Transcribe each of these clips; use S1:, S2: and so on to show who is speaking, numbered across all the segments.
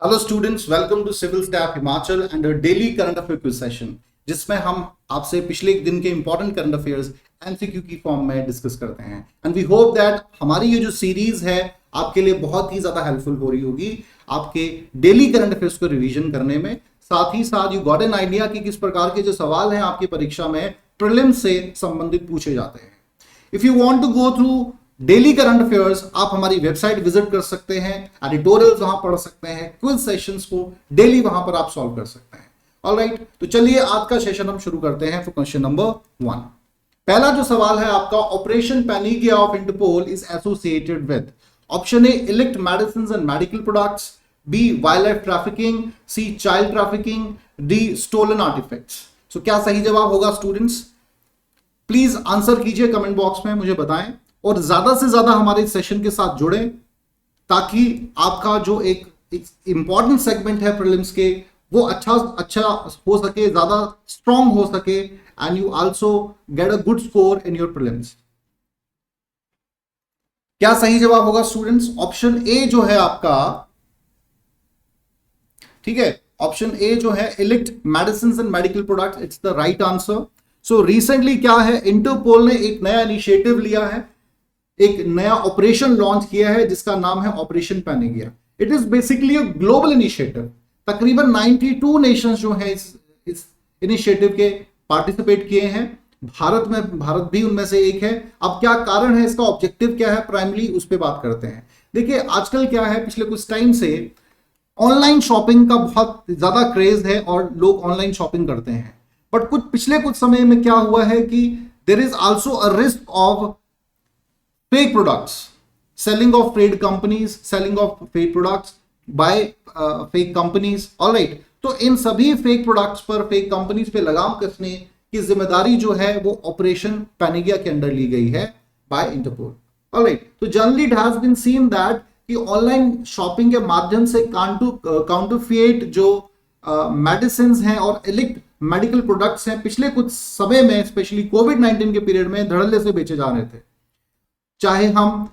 S1: Hello students, welcome to civil staff Himachal and daily current affair quiz session, जिसमें हम आपसे पिछले एक दिन के इंपॉर्टेंट करंट अफेयर्स एमसीक्यू की फॉर्म में डिस्कस करते हैं। एंड वी होप दैट हमारी ये जो सीरीज है आपके लिए बहुत ही ज्यादा हेल्पफुल हो रही होगी आपके डेली करंट अफेयर्स को रिवीजन करने में। साथ ही साथ यू गॉट एन आइडिया कि किस प्रकार के जो सवाल हैं आपकी परीक्षा में प्रीलिम्स से संबंधित पूछे जाते हैं। If you want to go through daily current affairs, आप हमारी वेबसाइट विजिट कर सकते हैं, एडिटोरियल्स वहां पढ़ सकते हैं, क्विज सेशंस को डेली वहां पर आप सॉल्व कर सकते हैं। ऑलराइट, तो चलिए आज का सेशन हम शुरू करते हैं फॉर क्वेश्चन नंबर 1। पहला जो सवाल है आपका, operation Pangea of Interpol is associated with option A illicit medicine and medical products, B wild life trafficking, C child trafficking, D stolen artifacts. So क्या सही जवाब होगा स्टूडेंट्स? प्लीज आंसर कीजिए कमेंट बॉक्स में, मुझे बताएं और ज्यादा से ज्यादा हमारे सेशन के साथ जुड़े ताकि आपका जो एक इंपॉर्टेंट सेगमेंट है प्रीलिम्स के वो अच्छा हो सके, ज्यादा स्ट्रांग हो सके and you also get a good score in your prelims. क्या सही जवाब होगा स्टूडेंट्स? ऑप्शन ए जो है आपका, ठीक है, ऑप्शन ए जो है illicit medicine and medical products, it's the right answer. So recently क्या है, इंटरपोल ने एक नया इनिशिएटिव लिया है, एक नया ऑपरेशन लॉन्च किया है जिसका नाम है operation Pangea. It is basically a global initiative. तकरीबन 92 नेशंस जो है इस इनिशिएटिव के पार्टिसिपेट किए हैं। भारत भी उनमें से एक है। अब क्या कारण है, इसका ऑब्जेक्टिव क्या है, प्राइमरी उस पर बात करते हैं। देखिए आजकल क्या है, पिछले कुछ टाइम से ऑनलाइन शॉपिंग का बहुत ज्यादा क्रेज है और लोग ऑनलाइन शॉपिंग करते हैं। बट पिछले कुछ समय में क्या हुआ है कि there is also a risk of fake products, selling of trade companies, selling of fake products by fake companies. all right, तो इन सभी fake products पर, fake companies पे लगाम कसने की जिम्मेदारी जो है वो ऑपरेशन पैनिगिया के अंडर ली गई है by इंटरपोल। all right, तो generally it has been seen that कि ऑनलाइन शॉपिंग के माध्यम से काउंटरफिएट जो मेडिसिन हैं और इलिक्ट मेडिकल प्रोडक्ट्स हैं पिछले कुछ समय में, स्पेशली कोविड-19 के पीरियड में धड़ल्ले से बेचे जा रहे थे। चाहे हम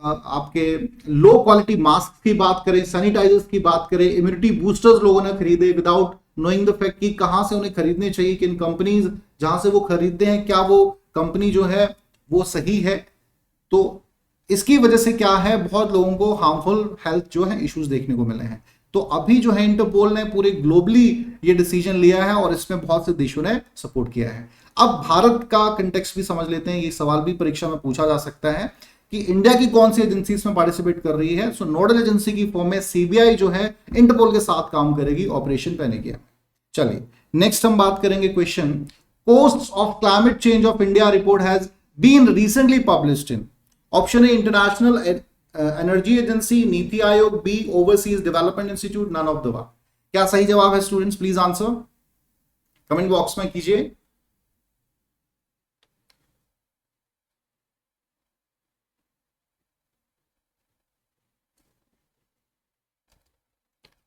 S1: आपके लो क्वालिटी मास्क की बात करें, सैनिटाइजर्स की बात करें, इम्यूनिटी बूस्टर्स लोगों ने खरीदे विदाउट नोइंग द फैक्ट कि कहां से उन्हें खरीदने चाहिए, किन कंपनीज जहां से वो खरीदते हैं क्या वो कंपनी जो है वो सही है। तो इसकी वजह से क्या है, बहुत लोगों को हार्मफुल हेल्थ जो है इश्यूज देखने को मिले हैं। तो अभी जो है इंटरपोल ने पूरे ग्लोबली ये डिसीजन लिया है और इसमें बहुत से देशों ने सपोर्ट किया है। अब भारत का कंटेक्स्ट भी समझ लेते हैं, ये सवाल भी परीक्षा में पूछा जा सकता है कि इंडिया की कौन सी एजेंसी इसमें पार्टिसिपेट कर रही है। सो नोडल एजेंसी की फॉर्म में सीबीआई जो है इंटरपोल के साथ काम करेगी ऑपरेशन पैनिगिया। चलिए नेक्स्ट हम बात करेंगे question, costs of climate change of India report has been recently published in option A International Energy Agency, NITI Aayog, B Overseas Development Institute, none of the above. क्या सही जवाब है students? Please answer comment box में कीजिए।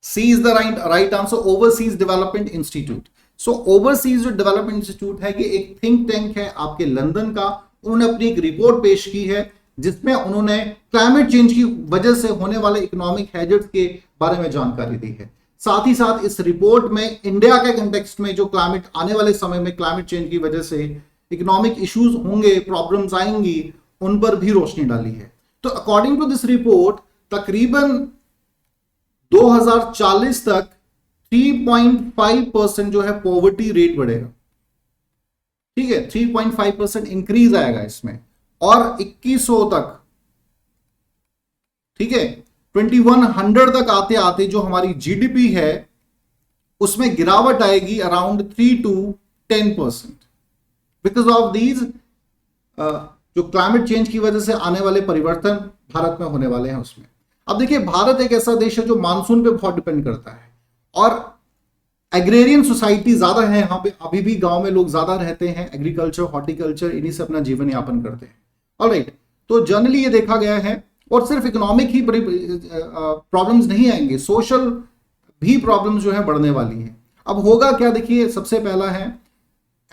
S1: C is the right answer, Overseas Development Institute. So Overseas जो development institute है ये एक थिंक टैंक है आपके लंदन का। उन्होंने अपनी एक रिपोर्ट पेश की है जिसमें उन्होंने क्लाइमेट चेंज की वजह से होने वाले इकोनॉमिक हैजर्ड्स के बारे में जानकारी दी है। साथ ही साथ इस रिपोर्ट में इंडिया के कंटेक्स्ट में जो क्लाइमेट आने वाले समय में क्लाइमेट चेंज की वजह से इकोनॉमिक इश्यूज होंगे, प्रॉब्लम्स आएंगी, उन पर भी रोशनी डाली है। तो अकॉर्डिंग टू दिस रिपोर्ट तकरीबन 2040 तक 3.5% जो है पॉवर्टी रेट बढ़ेगा। ठीक है, 3.5% इंक्रीज आएगा इसमें, और 2100 तक, ठीक है, 2100 तक आते आते जो हमारी जीडीपी है उसमें गिरावट आएगी around 3 to 10% because of these जो क्लाइमेट चेंज की वजह से आने वाले परिवर्तन भारत में होने वाले हैं उसमें। अब देखिए भारत एक ऐसा देश है जो मानसून पे बहुत डिपेंड करता है और एग्रेरियन सोसाइटी ज्यादा है यहाँ पे। अभी भी गांव में लोग ज्यादा रहते हैं, एग्रीकल्चर, हॉर्टिकल्चर, इन्हीं से अपना जीवन यापन करते हैं। ऑलराइट, तो जनरली ये देखा गया है, और सिर्फ इकोनॉमिक ही प्रॉब्लम्स नहीं आएंगे, सोशल भी प्रॉब्लम्स जो है बढ़ने वाली है। अब होगा क्या, देखिए सबसे पहला है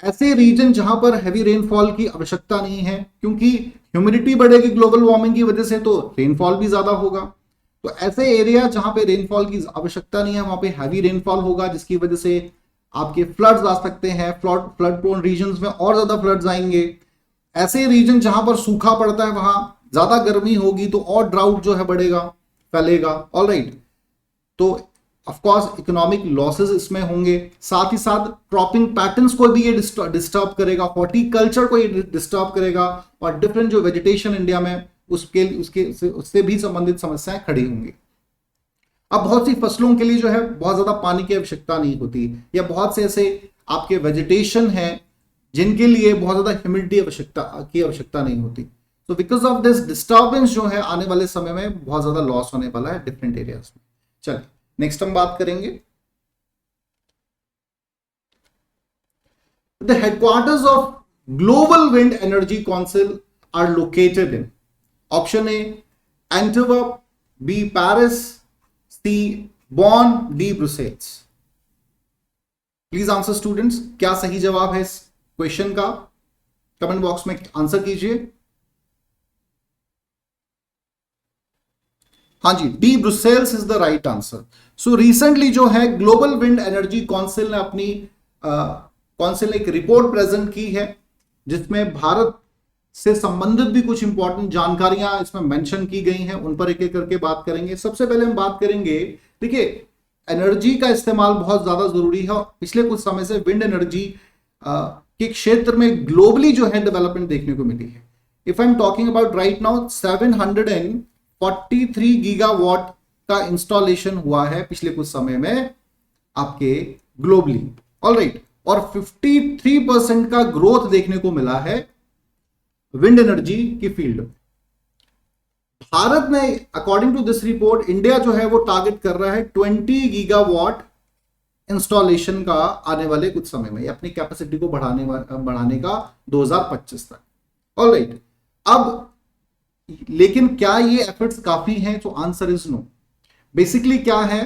S1: ऐसे रीजन जहां पर हैवी रेनफॉल की आवश्यकता नहीं है, क्योंकि ह्यूमिडिटी बढ़ेगी ग्लोबल वार्मिंग की वजह से, तो रेनफॉल भी ज्यादा होगा। तो ऐसे एरिया जहां पे रेनफॉल की आवश्यकता नहीं है वहां पे हैवी रेनफॉल होगा, जिसकी वजह से आपके फ्लड्स आ सकते हैं, फ्लड प्रोन रीजन्स में और ज्यादा फ्लड्स आएंगे। ऐसे रीजन जहां पर सूखा पड़ता है वहां ज्यादा गर्मी होगी तो और ड्राउट जो है बढ़ेगा, फैलेगा। ऑलराइट, तो ऑफ कोर्स इकोनॉमिक लॉसेस इसमें होंगे, साथ ही साथ क्रॉपिंग पैटर्न्स को भी ये डिस्टर्ब करेगा, हॉर्टिकल्चर को ये डिस्टर्ब करेगा, और डिफरेंट जो वेजिटेशन इंडिया में उससे भी संबंधित समस्याएं खड़ी होंगी। अब बहुत सी फसलों के लिए जो है बहुत ज्यादा पानी की आवश्यकता नहीं होती, या बहुत से ऐसे आपके वेजिटेशन है जिनके लिए बहुत ज्यादा ह्यूमिडिटी की आवश्यकता नहीं होती। तो बिकॉज ऑफ दिस डिस्टर्बेंस जो है आने वाले समय में बहुत ज्यादा लॉस होने वाला है डिफरेंट एरियाज में। चलिए नेक्स्ट हम बात करेंगे, the headquarters of Global Wind Energy Council are located in option A Antwerp, B Paris, C Bonn, D Brussels. Please answer students, क्या सही जवाब है इस क्वेश्चन का? कमेंट बॉक्स में आंसर कीजिए। हाँ जी, D Brussels is the right answer. So recently जो है ग्लोबल विंड एनर्जी काउंसिल ने अपनी काउंसिल एक रिपोर्ट प्रेजेंट की है जिसमें भारत से संबंधित भी कुछ इंपॉर्टेंट जानकारियां इसमें मेंशन की गई हैं, उन पर एक एक करके बात करेंगे। सबसे पहले हम बात करेंगे, देखिए एनर्जी का इस्तेमाल बहुत ज्यादा जरूरी है, और पिछले कुछ समय से विंड एनर्जी के क्षेत्र में ग्लोबली जो है डेवलपमेंट देखने को मिली है। If I am talking about right now 743 gigawatt का इंस्टॉलेशन हुआ है पिछले कुछ समय में आपके ग्लोबली। ऑलराइट, और 53% का ग्रोथ देखने को मिला है विंड एनर्जी की फील्ड। भारत में according to this report India जो है वो टारगेट कर रहा है 20 गीगावाट इंस्टॉलेशन का आने वाले कुछ समय में, अपनी कैपेसिटी को बढ़ाने का 2025 तक। ऑलराइट, अब लेकिन क्या ये एफर्ट्स काफी हैं? तो आंसर इज नो। बेसिकली क्या है,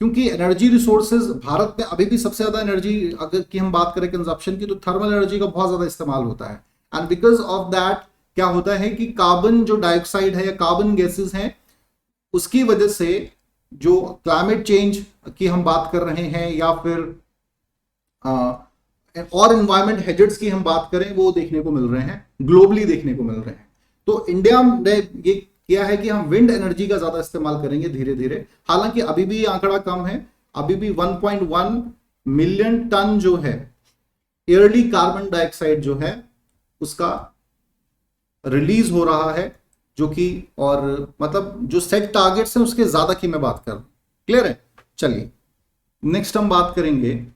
S1: क्योंकि एनर्जी रिसोर्सेज भारत में अभी भी सबसे ज्यादा एनर्जी अगर की हम बात करें कंजप्शन की, तो थर्मल एनर्जी का बहुत ज्यादा इस्तेमाल होता है। एंड बिकॉज ऑफ दैट क्या होता है कि कार्बन जो डाइऑक्साइड है या कार्बन गैसेस हैं, उसकी वजह से जो क्लाइमेट चेंज की हम बात कर रहे हैं, या फिर और एनवायरमेंट हैजर्ड्स की हम बात करें, वो देखने को मिल रहे हैं, ग्लोबली देखने को मिल रहे हैं। तो इंडिया ने ये किया है कि हम विंड एनर्जी का ज्यादा इस्तेमाल करेंगे धीरे धीरे। हालांकि अभी भी ये आंकड़ा कम है, अभी भी 1.1 मिलियन टन जो है ईयरली कार्बन डाइऑक्साइड जो है उसका रिलीज हो रहा है, जो कि और मतलब जो सेट टारगेट्स हैं उसके ज्यादा की मैं बात कर रहा हूं। क्लियर है? चलिए नेक्स्ट हम बात करेंगे,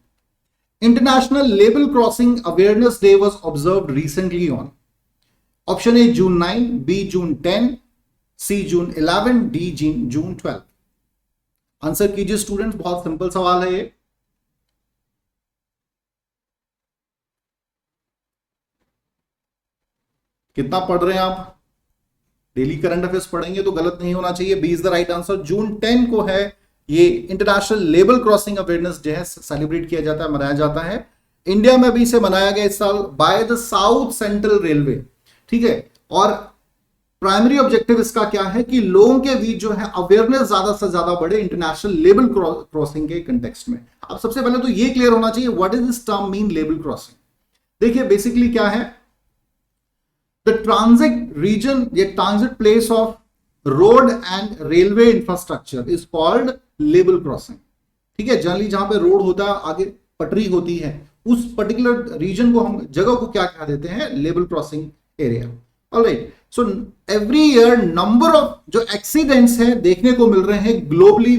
S1: इंटरनेशनल लेबल Crossing Awareness Day was observed recently on option A June 9, B June 10, C June 11, D June 12। Answer कीजिए स्टूडेंट्स, बहुत सिंपल सवाल है ये। कितना पढ़ रहे हैं आप? डेली करंट अफेयर्स पढ़ेंगे तो गलत नहीं होना चाहिए। B is the right answer. June 10 को है ये इंटरनेशनल लेबल क्रॉसिंग अवेयरनेस जो है सेलिब्रेट किया जाता है, मनाया जाता है। इंडिया में भी इसे मनाया गया इस साल by the south central railway. ठीक है, और प्राइमरी ऑब्जेक्टिव इसका क्या है कि लोगों के बीच जो है अवेयरनेस ज्यादा से ज्यादा बढ़े इंटरनेशनल लेबल क्रॉसिंग के कंटेक्स्ट में। अब सबसे पहले तो ये क्लियर होना चाहिए what is this term mean label crossing. देखिए बेसिकली क्या है, द ट्रांजिट रीजन या transit place of road and railway infrastructure is called label crossing. ठीक है, जनरली जहां पे रोड होता है, आगे पटरी होती है, उस पर्टिकुलर रीजन को हम जगह को क्या कह देते हैं? Label crossing area. Alright, so every year number of जो एक्सीडेंट्स हैं देखने को मिल रहे हैं ग्लोबली,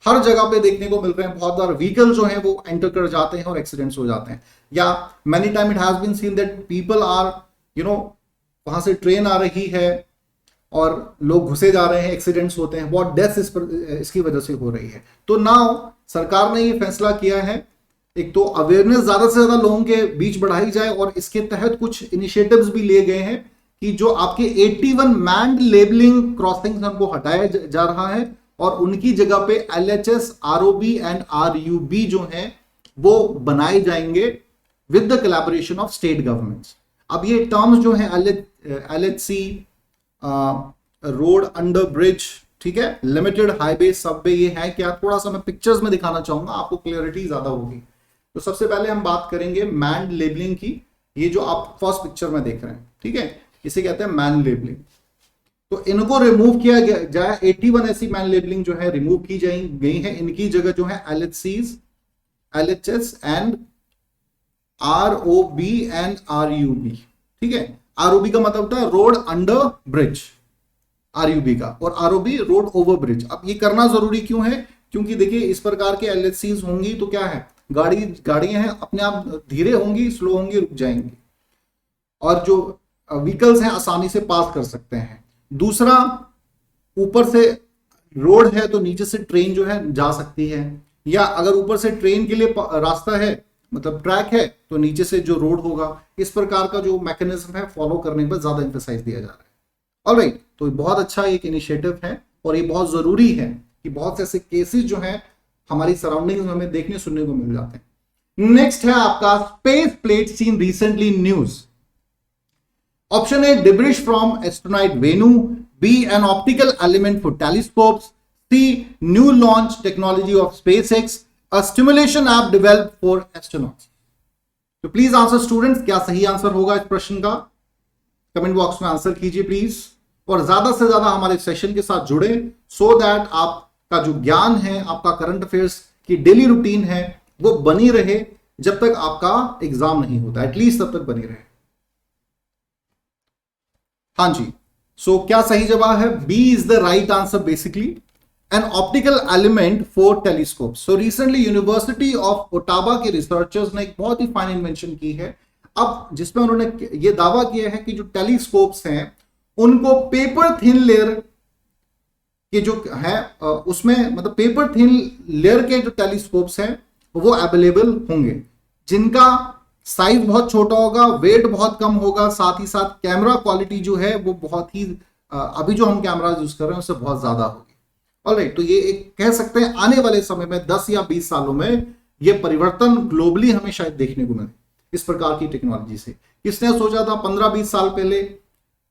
S1: हर जगह पे देखने को मिल रहे हैं। बहुत बार व्हीकल जो है वो एंटर कर जाते हैं और एक्सीडेंट्स हो जाते हैं, या many time it has been seen that people are वहां से ट्रेन आ रही है और लोग घुसे जा रहे हैं, एक्सीडेंट्स होते हैं, बहुत डेथ्स इसकी वजह से हो रही है। तो नाउ सरकार ने ये फैसला किया है, एक तो अवेयरनेस ज्यादा से ज्यादा लोगों के बीच बढ़ाई जाए, और इसके तहत कुछ इनिशिएटिव्स भी लिए गए हैं कि जो आपके 81 मैन्ड लेबलिंग क्रॉसिंग्स उनको हटाया जा रहा है, और उनकी जगह पे LHS, ROB एंड RUB जो है वो बनाए जाएंगे with the collaboration of state governments. अब ये टर्म्स जो है LHC, रोड अंडर ब्रिज ठीक है, लिमिटेड हाईवे सबवे ये है क्या, थोड़ा सा मैं पिक्चर्स में दिखाना चाहूंगा, आपको क्लियरिटी ज्यादा होगी। तो सबसे पहले हम बात करेंगे मैन लेबलिंग की। ये जो आप फर्स्ट पिक्चर में देख रहे हैं, ठीक है, इसे कहते हैं मैन लेबलिंग। तो इनको रिमूव किया जाए, 81 ऐसी मैन लेबलिंग जो है रिमूव की गई है। इनकी जगह जो है LHCs, LHS and ROB and RUB, ठीक है। ROB का मतलब होता है रोड अंडर ब्रिज, RUB का, और ROB रोड ओवर ब्रिज। अब ये करना जरूरी क्यों है, क्योंकि देखिए इस प्रकार के LHCs होंगी तो क्या है, गाड़ियां हैं अपने आप धीरे होंगी, स्लो होंगी, रुक जाएंगी, और जो व्हीकल्स हैं आसानी से पास कर सकते हैं। दूसरा, ऊपर से रोड है तो नीचे से ट्रेन जो है जा सकती है, या अगर ऊपर से ट्रेन के लिए रास्ता है, मतलब ट्रैक है, तो नीचे से जो रोड होगा। इस प्रकार का जो मैकेनिज्म है फॉलो करने पर ज्यादा एम्फेसाइज दिया जा रहा है। ऑलराइट, तो बहुत अच्छा एक इनिशिएटिव है और ये बहुत जरूरी है कि बहुत से ऐसे केसेस जो हैं हमारी सराउंडिंग्स में हमें देखने सुनने को मिल जाते हैं। नेक्स्ट है आपका space plate seen recently in news. Option A, debris from astronaut वेनू, B, an optical element for telescopes, C, new launch technology of SpaceX, a stimulation app developed for astronauts. तो प्लीज आंसर स्टूडेंट्स, क्या सही answer होगा इस प्रश्न का, comment box में answer कीजिए प्लीज, और ज्यादा से ज्यादा हमारे सेशन के साथ जुड़े, सो दैट आपका जो ज्ञान है, आपका करंट अफेयर्स की डेली रूटीन है, वो बनी रहे जब तक आपका एग्जाम नहीं होता, एटलीस्ट तब तक बनी रहे। हाँ जी, सो क्या सही जवाब है, B is the right answer basically, an optical element for telescope. So recently University of Ottawa के रिसर्चर्स ने एक बहुत ही फाइन इन्वेंशन की है, अब जिसमें उन्होंने ये दावा किया है कि जो टेलीस्कोप्स हैं उनको पेपर थिन लेयर के जो है उसमें, मतलब पेपर थिन लेयर के जो टेलीस्कोप्स हैं वो अवेलेबल होंगे, जिनका साइज बहुत छोटा होगा, वेट बहुत कम होगा, साथ ही साथ कैमरा क्वालिटी जो है वो बहुत ही अभी जो हम कैमरा यूज कर रहे हैं उससे बहुत ज्यादा होगी। ऑलराइट, तो ये एक कह सकते हैं आने वाले समय में 10 या 20 सालों में ये परिवर्तन ग्लोबली हमें शायद देखने को मिले इस प्रकार की टेक्नोलॉजी से। किसने सोचा था 15-20 साल पहले,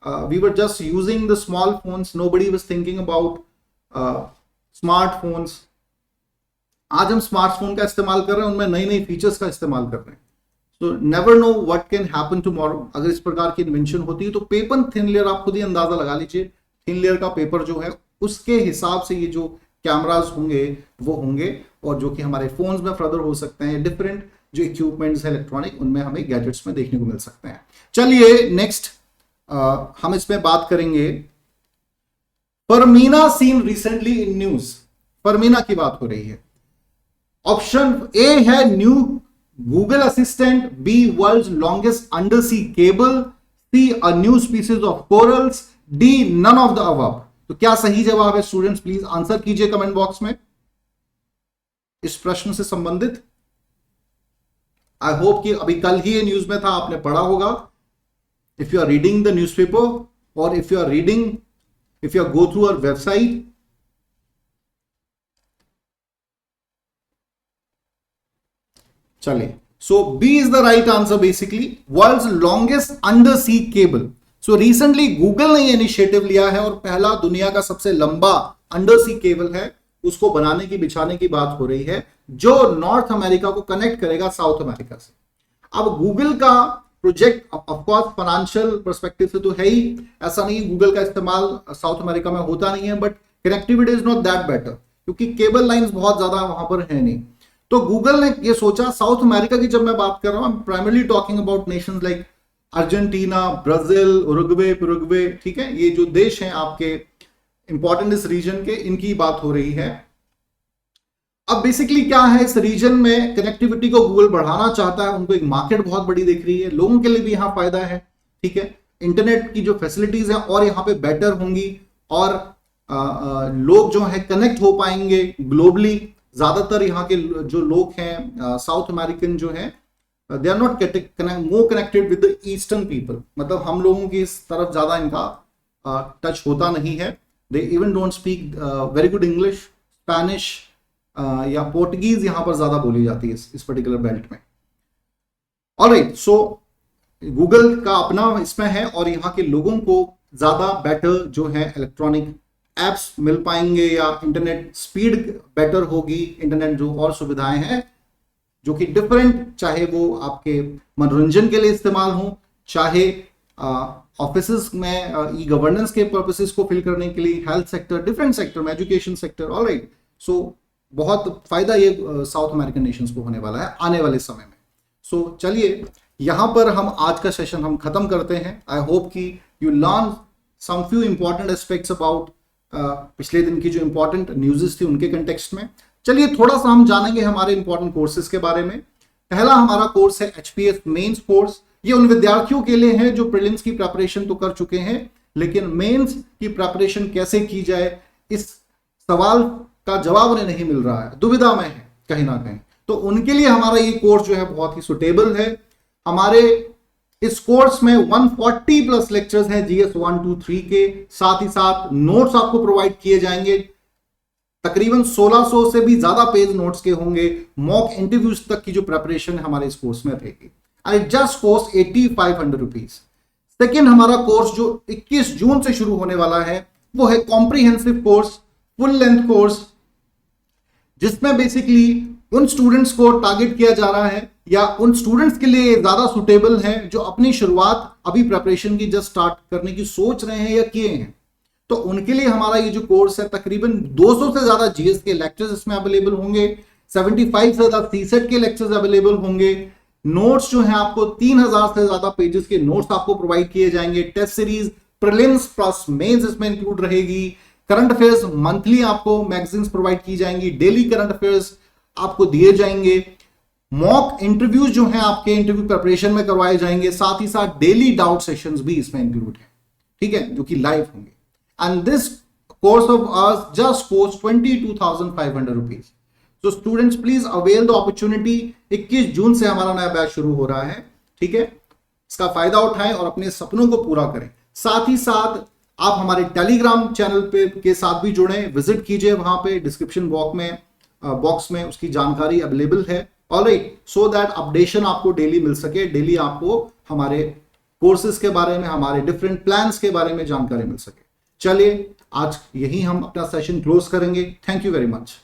S1: we were just using the small phones, nobody was thinking about smartphones. आज हम स्मार्टफोन का इस्तेमाल कर रहे हैं, उनमें नई नई फीचर्स का इस्तेमाल कर रहे हैं। So never know what can happen tomorrow. अगर इस प्रकार की इन्वेंशन होती है तो पेपर थिन लेयर, आप खुद ही अंदाजा लगा लीजिए, थिन लेयर का पेपर जो है उसके हिसाब से ये जो कैमरास होंगे वो होंगे, और जो कि हमारे फोन्स में फर्दर हो सकते हैं, डिफरेंट जो इक्विपमेंट्स है इलेक्ट्रॉनिक, उनमें हमें गैजेट्स में देखने को मिल सकते हैं। चलिए नेक्स्ट हम इसमें बात करेंगे, Fermina seen recently in news. Fermina की बात हो रही है। ऑप्शन ए है new Google Assistant, B world's longest under sea cable, C a new species of corals, D none of the above. तो क्या सही जवाब है स्टूडेंट्स, प्लीज आंसर कीजिए कमेंट बॉक्स में इस प्रश्न से संबंधित। आई होप कि अभी कल ही ये न्यूज में था, आपने पढ़ा होगा। If you are reading the newspaper और if you go through our website, चलिए, so B is the right answer basically, world's longest undersea cable। so recently Google ने ये इनिशिएटिव लिया है और पहला दुनिया का सबसे लंबा अंडरसी केबल है, उसको बनाने की, बिछाने की बात हो रही है, जो नॉर्थ अमेरिका को कनेक्ट करेगा साउथ अमेरिका से। अब गूगल का प्रोजेक्ट ऑफकोर्स फाइनेंशियल पर्सपेक्टिव से तो है ही, ऐसा नहीं गूगल का इस्तेमाल साउथ अमेरिका में होता नहीं है, but connectivity is not that better, क्योंकि केबल लाइंस बहुत ज्यादा वहां पर है नहीं। तो गूगल ने ये सोचा, साउथ अमेरिका की जब मैं बात कर रहा हूं, primarily talking about Nations like Argentina, Brazil, Uruguay, ठीक है, ये जो देश हैं आपके इंपॉर्टेंट इस रीजन के, इनकी बात हो रही है। अब बेसिकली क्या है, इस रीजन में कनेक्टिविटी को गूगल बढ़ाना चाहता है, उनको एक मार्केट बहुत बड़ी दिख रही है, लोगों के लिए भी यहाँ फायदा है, ठीक है, इंटरनेट की जो फैसिलिटीज है और यहाँ पे बेटर होंगी, और लोग जो है कनेक्ट हो पाएंगे ग्लोबली। ज्यादातर यहाँ के जो लोग हैं साउथ अमेरिकन जो है, they are not more connected with the eastern people, मतलब हम लोगों की इस तरफ ज्यादा इनका टच होता नहीं है। They even don't speak very good English, Spanish या पोर्टुगीज यहां पर ज्यादा बोली जाती है इस पर्टिकुलर बेल्ट में। ऑलराइट, सो गूगल का अपना इसमें है और यहाँ के लोगों को ज्यादा बेटर जो है इलेक्ट्रॉनिक एप्स मिल पाएंगे या इंटरनेट स्पीड बेटर होगी, इंटरनेट जो और सुविधाएं हैं जो कि डिफरेंट, चाहे वो आपके मनोरंजन के लिए इस्तेमाल हो, चाहे ऑफिसेस में ई गवर्नेंस के पर्पसेस को फिल करने के लिए, हेल्थ सेक्टर, डिफरेंट सेक्टर में, एजुकेशन सेक्टर, ऑलराइट। सो बहुत फायदा ये साउथ अमेरिकन नेशंस को होने वाला है आने वाले समय में। सो चलिए यहां पर हम आज का सेशन हम खत्म करते हैं। आई होप कि you learn some few important aspects about पिछले दिन की जो इंपॉर्टेंट न्यूज़ेस थी उनके कंटेक्स्ट में। चलिए थोड़ा सा हम जानेंगे हमारे इंपॉर्टेंट कोर्सेज के बारे में। पहला हमारा कोर्स है HPS मेंस कोर्स। ये उन विद्यार्थियों के लिए है जो प्रीलिम्स की प्रिपरेशन तो कर चुके हैं, लेकिन मेंस की प्रिपरेशन कैसे की जाए इस सवाल का जवाब उन्हें नहीं मिल रहा है, दुविधा में है कहीं ना कहीं। तो उनके लिए हमारा ये कोर्स जो है बहुत ही सुटेबल है। हमारे इस कोर्स में 140 प्लस लेक्चर्स हैं GS 1, 2, 3 के, साथ ही साथ नोट्स आपको प्रोवाइड किए जाएंगे। तकरीबन 1600 से भी ज्यादा पेज नोट्स के होंगे। मॉक इंटरव्यूज तक की जो प्रिपरेशन हमारे इस कोर्स में रहेगी। And just cost 8500 rupees. Second हमारा कोर्स जो 21 जून से शुरू होने वाला है वो है comprehensive course, full length course, जिसमें बेसिकली उन स्टूडेंट्स को टारगेट किया जा रहा है या उन स्टूडेंट्स के लिए ज्यादा सुटेबल है जो अपनी शुरुआत अभी प्रिपरेशन की जस्ट स्टार्ट करने की सोच रहे हैं या किए हैं। तो उनके लिए हमारा ये जो कोर्स है तकरीबन 200 से ज्यादा GS के लेक्चर्स इसमें अवेलेबल होंगे, 75 से ज्यादा CSET के लेक्चर्स अवेलेबल होंगे। नोट्स जो हैं आपको 3000 से ज्यादा पेजेस के नोट्स आपको प्रोवाइड किए जाएंगे। Test series, prelims plus mains इसमें इंक्लूड रहेगी। करंट अफेयर्स मंथली आपको मैगजीन्स प्रोवाइड की जाएंगी, डेली करंट अफेयर्स आपको दिए जाएंगे। मॉक इंटरव्यूज जो हैं आपके इंटरव्यू प्रिपरेशन में करवाए जाएंगे, साथ ही साथ डेली डाउट सेशंस भी इसमें इंक्लूड है, ठीक है, जो कि लाइव होंगे। And this course of hours just cost 22,500 rupees. So students please avail the opportunity. 21 जून से हमारा नया बैच शुरू हो रहा है, ठीक है, इसका फायदा उठाएं और अपने सपनों को पूरा करें। साथ ही साथ आप हमारे टेलीग्राम चैनल पे के साथ भी जुड़ें, विजिट कीजिए, वहां पे डिस्क्रिप्शन बॉक्स में उसकी जानकारी अवेलेबल है, ऑलराइट, सो दैट अपडेशन आपको डेली मिल सके। डेली आपको हमारे कोर्सेज के बारे में, हमारे डिफरेंट प्लान्स के बारे में जानकारी मिल सके। चलिए आज यही हम अपना सेशन क्लोज करेंगे। Thank you very much.